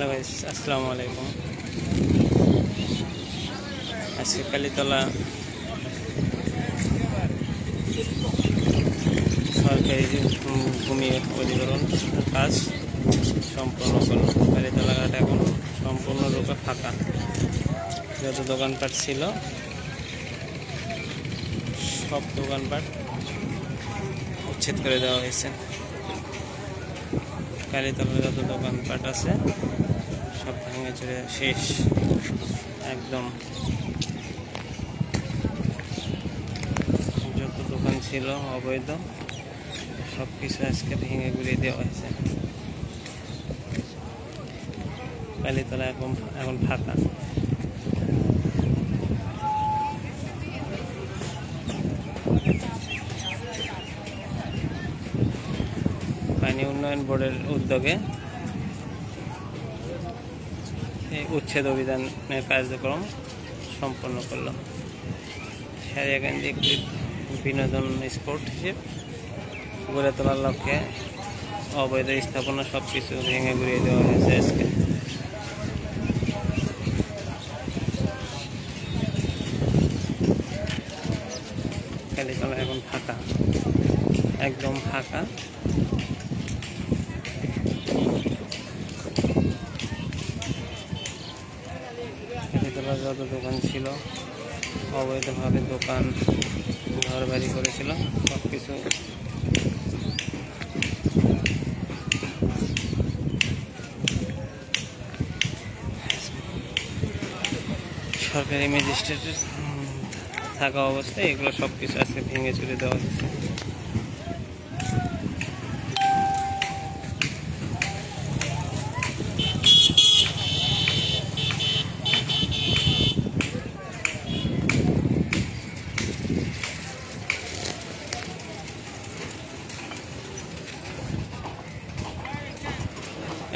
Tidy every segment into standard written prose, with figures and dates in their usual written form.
Hello guys, আসসালামু আলাইকুম। আজকে কালীতলা সরকারি ভূমি অধিগ্রহণ কাজ সম্পন্ন করল। কালীতলা ঘাট এখন সম্পূর্ণরূপে ফাঁকা। যত দোকানপাট ছিল সব দোকানপাট উচ্ছেদ করে দেওয়া হয়েছে। কালীতলায় যত দোকানপাট আছে সব ভেঙে চড়ে শেষ একদম। যত দোকান ছিল অবৈধ সব কিছু আজকে ভেঙে গুড়িয়ে দেওয়া হয়েছে। কালীতলা এখন ফাঁকা। পানি উন্নয়ন বোর্ডের উদ্যোগে এই উচ্ছেদ অভিযানের কার্যক্রম সম্পন্ন করল। সারিয়াকান্দি একটি বিনোদন স্পট হিসেবে গড়ে তোলার লক্ষ্যে অবৈধ স্থাপনা সব কিছু ভেঙে গুড়িয়ে দেওয়া হয়েছে আজকে। কালীতলা এখন ফাঁকা, একদম ফাঁকা। কালীতলা যত দোকান ছিল অবৈধভাবে দোকান ঘর বাড়ি করেছিল সব কিছু সরকারি ম্যাজিস্ট্রেটের থাকা অবস্থায় এগুলো সব কিছু আজকে ভেঙে চুরে দেওয়া হয়েছে।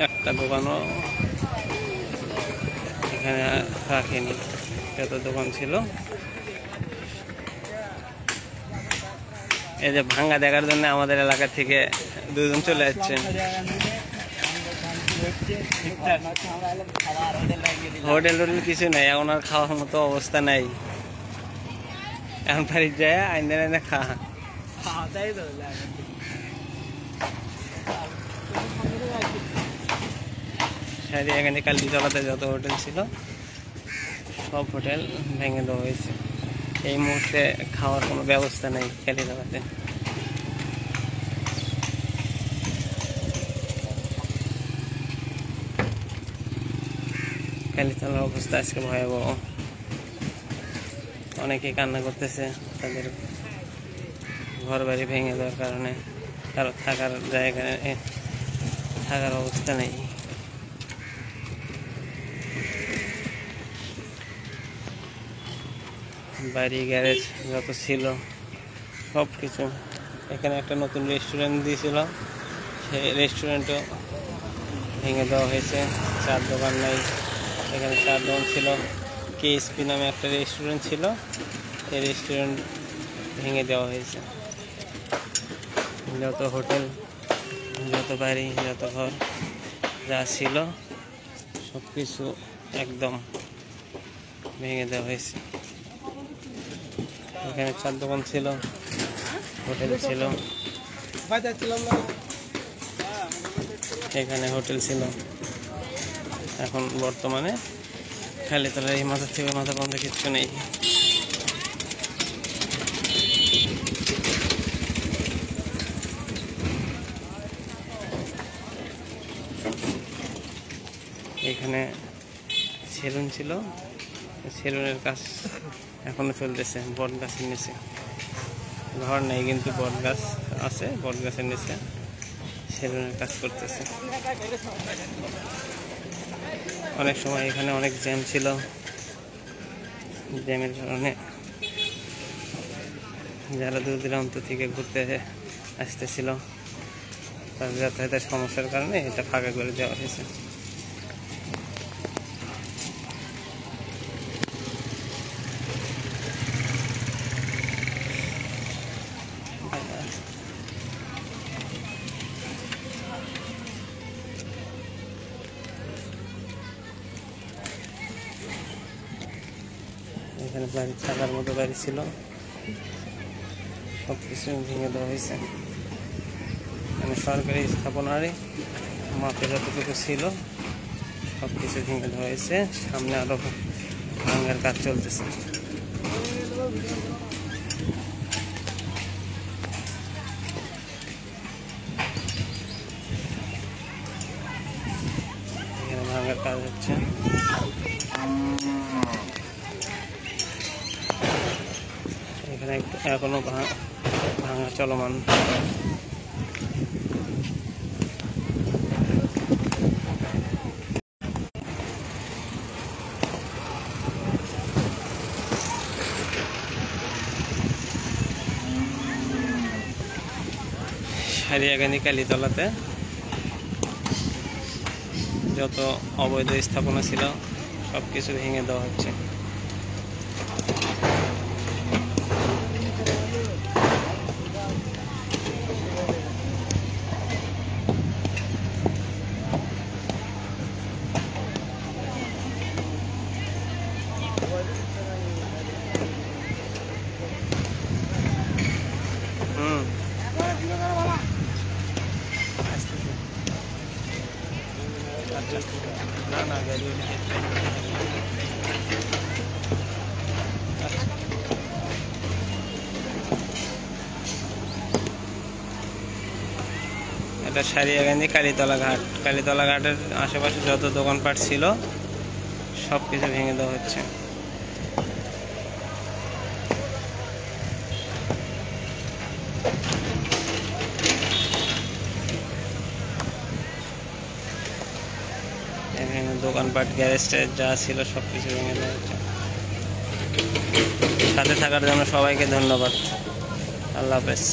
একটা দোকানও এখানে রাখেনি, যত দোকান ছিল। এই যে ভাঙ্গা দেখার জন্য আমাদের এলাকা থেকে দুজন চলে যাচ্ছেন। হোটেল টোটেল কিছু নাই, এখন আর খাওয়ার মতো অবস্থা নাই। এখন বাড়ি যায় আইনে আইনে খাওয়া। এখানে কালীতলাতে যত হোটেল ছিল সব হোটেল ভেঙে দেওয়া হয়েছে। এই মুহূর্তে খাওয়ার কোনো ব্যবস্থা নেই কালীতলাতে। কালীতলার অবস্থা আজকে ভয়াবহ। অনেকেই কান্না করতেছে তাদের ঘর বাড়ি ভেঙে দেওয়ার কারণে। কারো থাকার জায়গায় থাকার অবস্থা নেই। বাড়ি গ্যারেজ যত ছিল সব কিছু। এখানে একটা নতুন রেস্টুরেন্ট দিয়েছিল, সেই রেস্টুরেন্টও ভেঙে দেওয়া হয়েছে। চার দোকান নাই, এখানে চার দোকান ছিল। KSP নামে একটা রেস্টুরেন্ট ছিল, এই রেস্টুরেন্ট ভেঙে দেওয়া হয়েছে। যত হোটেল, যত বাড়ি, যত ঘর যা ছিল সব কিছু একদম ভেঙে দেওয়া হয়েছে। এখানে চার দোকান ছিল, হোটেল ছিল, এখানে হোটেল ছিল। এখন বর্তমানে কালীতলার এই মাথা থেকে মাথা পর্যন্ত কিচ্ছু নেই। এখানে সেলুন ছিল, সেলুনের কাজ এখনো চলতেছে বট গাছের নিচে। ঘর নেই কিন্তু বট গাছ আছে, বট গাছের নিচে সেলুনের কাজ করতেছে। অনেক সময় এখানে অনেক জ্যাম ছিল, জ্যামের কারণে যারা দূর দূরান্ত থেকে ঘুরতে আসতেছিল তাদের যাতায়াতের সমস্যার কারণে এটা ফাঁকা করে দেওয়া হয়েছে। এখানে বাড়ি থাকার মতো বাড়ি ছিল, সব কিছু ভেঙে দেওয়া হয়েছে। এখানে সরকারি স্থাপনারই মাপে যতটুকু ছিল সব কিছু ভেঙে দেওয়া হয়েছে। সামনে আরো ভাঙার কাজ চলতেছে। এখানে ভাঙার কাজ হচ্ছে। এখানে এখনো ভাঙা চলমান। সারিয়াকান্দি কালীতলাতে যত অবৈধ স্থাপনা ছিল সব কিছু ভেঙে দেওয়া হচ্ছে। না না গাড়ি এটা সারিয়াকান্দি কালীতলা ঘাট। কালীতলা ঘাটের আশেপাশে যত দোকানপাট ছিল সব কিছু ভেঙে দেওয়া হচ্ছে। এখানে দোকানপাট গ্যারেজ যা ছিল সব কিছু ভেঙে দেওয়া হচ্ছে। সাথে থাকার জন্য সবাইকে ধন্যবাদ। আল্লাহ হাফেজ।